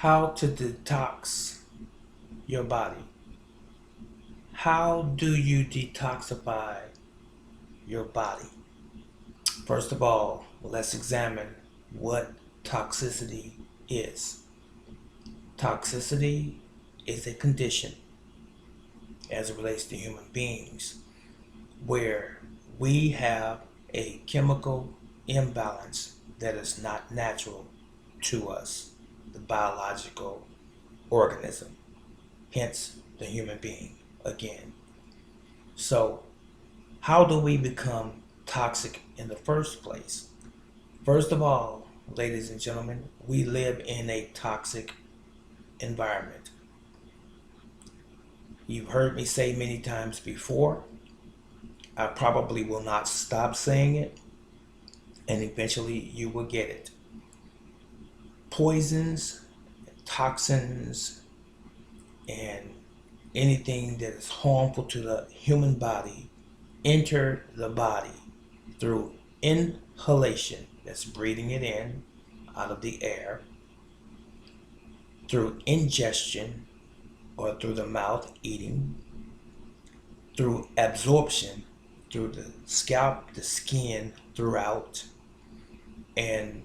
How to detox your body. How do you detoxify your body? First of all, let's examine what toxicity is. Toxicity is a condition as it relates to human beings where we have a chemical imbalance that is not natural to us, the biological organism, hence the human being again. So, how do we become toxic in the first place? First of all, ladies and gentlemen, we live in a toxic environment. You've heard me say many times before, I probably will not stop saying it, and eventually you will get it. Poisons, toxins, and anything that is harmful to the human body enter the body through inhalation, that's breathing it in out of the air, through ingestion or through the mouth eating, through absorption through the scalp, the skin throughout, and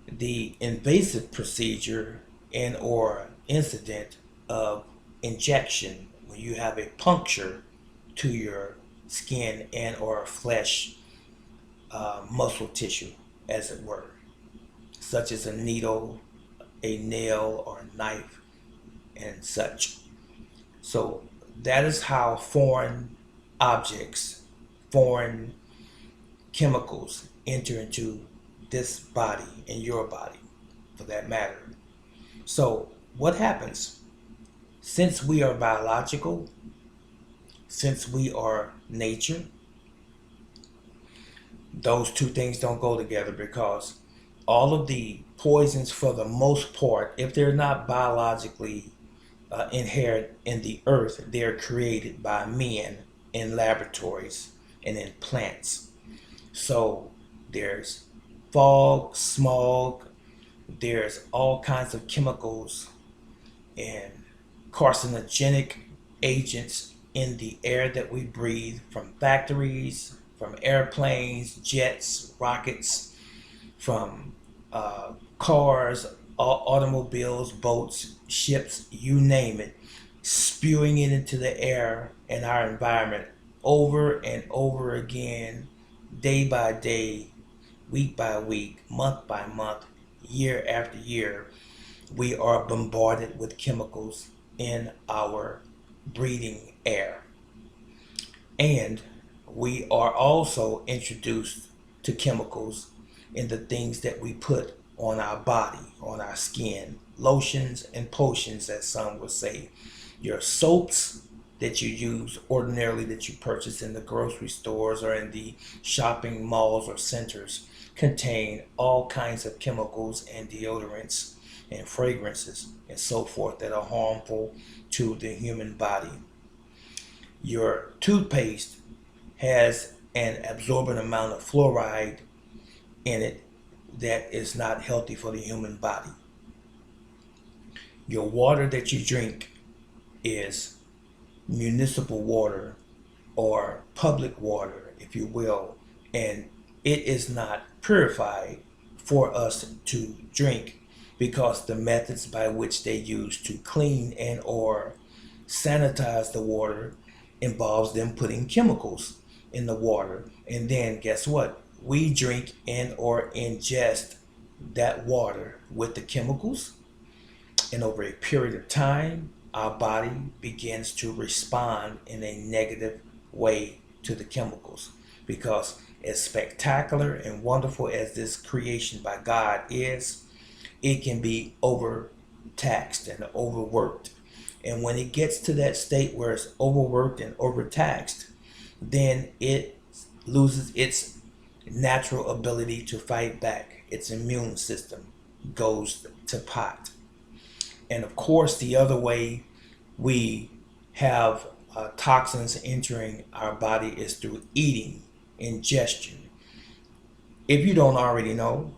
the invasive procedure and or incident of injection when you have a puncture to your skin and or flesh, muscle tissue as it were, such as a needle, a nail or a knife and such. So that is how foreign objects, foreign chemicals enter into this body and your body for that matter. So what happens? Since we are biological, since we are nature, those two things don't go together because all of the poisons, for the most part, if they're not biologically inherent in the earth, they're created by men in laboratories and in plants. So there's fog, smog, there's all kinds of chemicals and carcinogenic agents in the air that we breathe from factories, from airplanes, jets, rockets, from cars, automobiles, boats, ships, you name it, spewing it into the air and our environment over and over again, day by day, week by week, month by month, year after year. We are bombarded with chemicals in our breathing air. And we are also introduced to chemicals in the things that we put on our body, on our skin, lotions and potions, as some would say. Your soaps that you use ordinarily, that you purchase in the grocery stores or in the shopping malls or centers, contain all kinds of chemicals and deodorants and fragrances and so forth that are harmful to the human body. Your toothpaste has an absorbent amount of fluoride in it that is not healthy for the human body. Your water that you drink is municipal water or public water, if you will, and it is not purified for us to drink because the methods by which they use to clean and or sanitize the water involves them putting chemicals in the water. And then guess what? We drink and or ingest that water with the chemicals, and over a period of time our body begins to respond in a negative way to the chemicals, because as spectacular and wonderful as this creation by God is, it can be overtaxed and overworked. And when it gets to that state where it's overworked and overtaxed, then it loses its natural ability to fight back. Its immune system goes to pot. And of course, the other way we have toxins entering our body is through eating, ingestion. If you don't already know,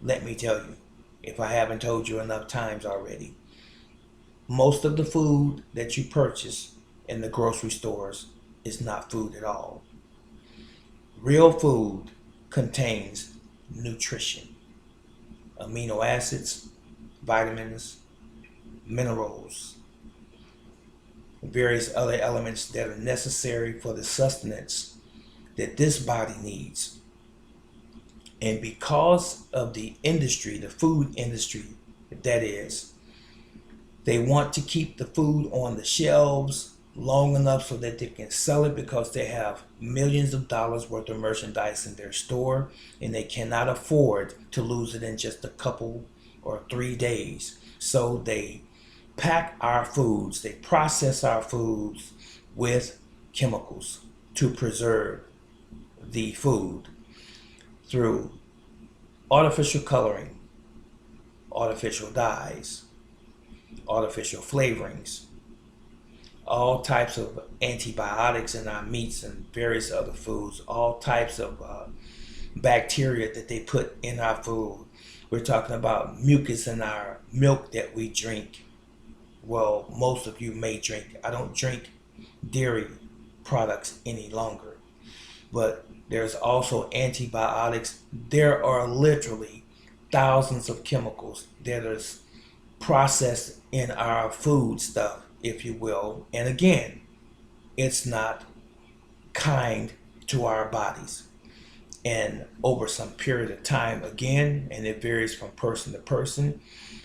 let me tell you. if I haven't told you enough times already. Most of the food that you purchase in the grocery stores is not food at all. Real food contains nutrition, amino acids, vitamins, minerals, various other elements that are necessary for the sustenance that this body needs. And because of the industry, the food industry, that is, they want to keep the food on the shelves long enough so that they can sell it because they have millions of dollars worth of merchandise in their store and they cannot afford to lose it in just a couple or 3 days. So they pack our foods, they process our foods with chemicals to preserve the food through artificial coloring, artificial dyes, artificial flavorings, all types of antibiotics in our meats and various other foods, all types of bacteria that they put in our food. We're talking about mucus in our milk that we drink. Well, most of you may drink. I don't drink dairy products any longer. But there's also antibiotics. There are literally thousands of chemicals that are processed in our food stuff, if you will. And again, it's not kind to our bodies. And over some period of time, again, and it varies from person to person,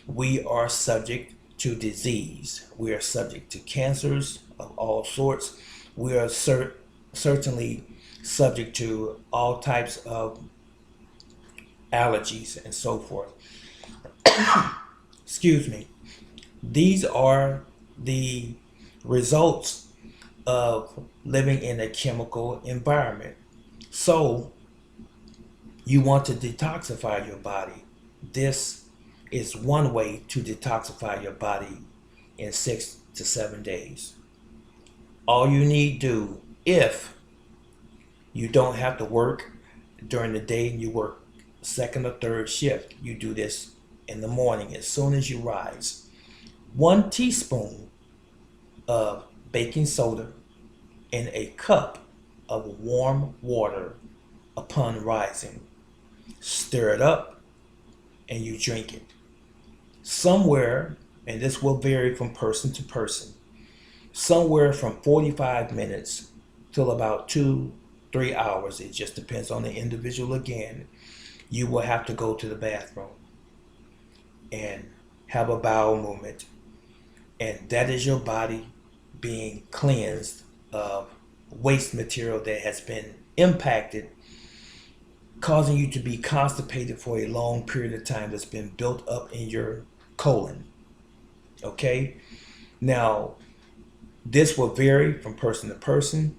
we are subject to disease. We are subject to cancers of all sorts. We are certainly subject to all types of allergies and so forth. Excuse me. These are the results of living in a chemical environment. So, you want to detoxify your body. This is one way to detoxify your body in 6 to 7 days. All you need to do, if you don't have to work during the day and you work second or third shift, you do this in the morning as soon as you rise. 1 teaspoon of baking soda in a cup of warm water upon rising. Stir it up and you drink it. Somewhere, and this will vary from person to person, somewhere from 45 minutes till about 2 3 hours, it just depends on the individual again, you will have to go to the bathroom and have a bowel movement. And that is your body being cleansed of waste material that has been impacted, causing you to be constipated for a long period of time that's been built up in your colon. Okay? Now, this will vary from person to person.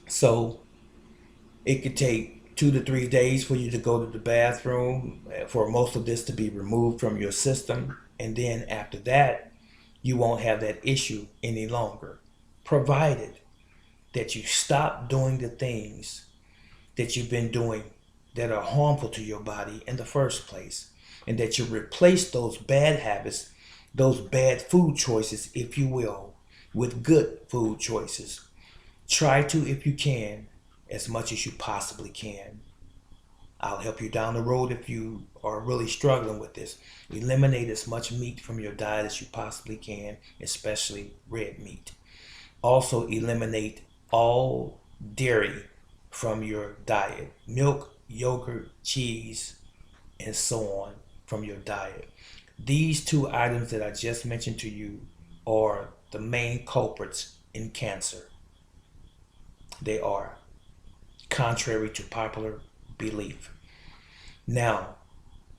So it could take 2 to 3 days for you to go to the bathroom, for most of this to be removed from your system. And then after that, you won't have that issue any longer, provided that you stop doing the things that you've been doing that are harmful to your body in the first place, and that you replace those bad habits, those bad food choices, if you will, with good food choices. Try to, if you can, as much as you possibly can. I'll help you down the road if you are really struggling with this. Eliminate as much meat from your diet as you possibly can, especially red meat. Also, eliminate all dairy from your diet. Milk, yogurt, cheese, and so on from your diet. These two items that I just mentioned to you are the main culprits in cancer. They are, contrary to popular belief. Now,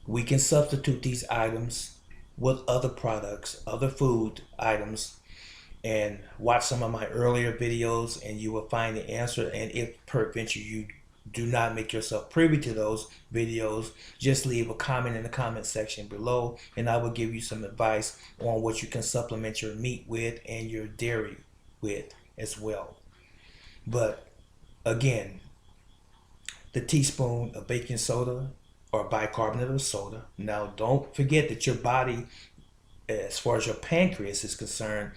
we can substitute these items with other products, other food items, and watch some of my earlier videos and you will find the answer. And if peradventure you do not make yourself privy to those videos, just leave a comment in the comment section below and I will give you some advice on what you can supplement your meat with and your dairy with as well. But again, the teaspoon of baking soda or bicarbonate of soda. Now, don't forget that your body, as far as your pancreas is concerned,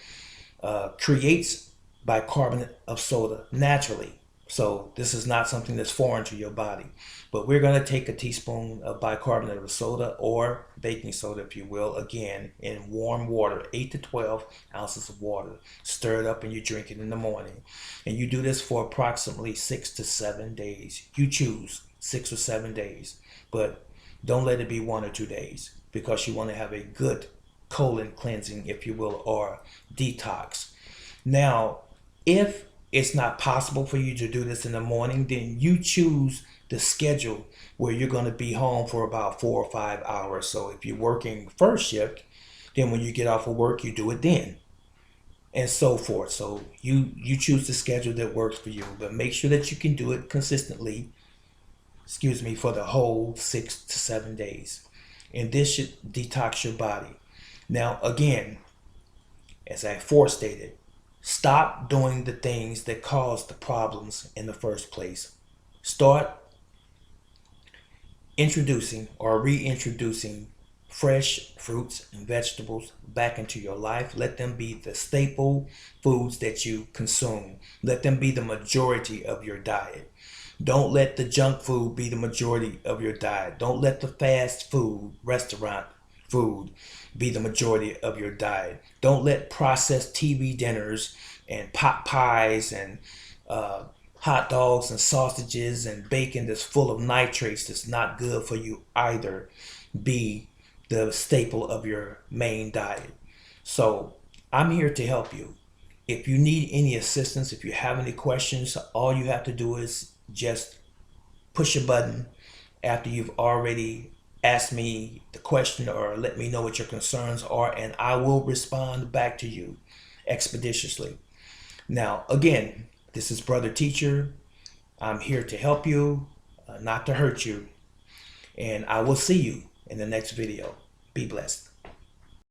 creates bicarbonate of soda naturally. So this is not something that's foreign to your body. But we're going to take a teaspoon of bicarbonate of soda, or baking soda, if you will, again, in warm water, 8 to 12 ounces of water. Stir it up and you drink it in the morning. And you do this for approximately 6 to 7 days. You choose 6 or 7 days. But don't let it be 1 or 2 days, because you want to have a good colon cleansing, if you will, or detox. Now, if it's not possible for you to do this in the morning, then you choose the schedule where you're going to be home for about 4 or 5 hours. So if you're working first shift, then when you get off of work, you do it then, and so forth. So you choose the schedule that works for you, but make sure that you can do it consistently, for the whole 6 to 7 days. And this should detox your body. Now, again, as I forestated, stop doing the things that caused the problems in the first place. Start introducing or reintroducing fresh fruits and vegetables back into your life. Let them be the staple foods that you consume. Let them be the majority of your diet. Don't let the junk food be the majority of your diet. Don't let the fast food, restaurant food, be the majority of your diet. Don't let processed TV dinners and pot pies and hot dogs and sausages and bacon that's full of nitrates, that's not good for you either, be the staple of your main diet. So I'm here to help you. If you need any assistance, if you have any questions, all you have to do is just push a button after you've already asked me the question, or let me know what your concerns are, and I will respond back to you expeditiously. Now, again, this is Brother Teacher. I'm here to help you, not to hurt you. And I will see you in the next video. Be blessed.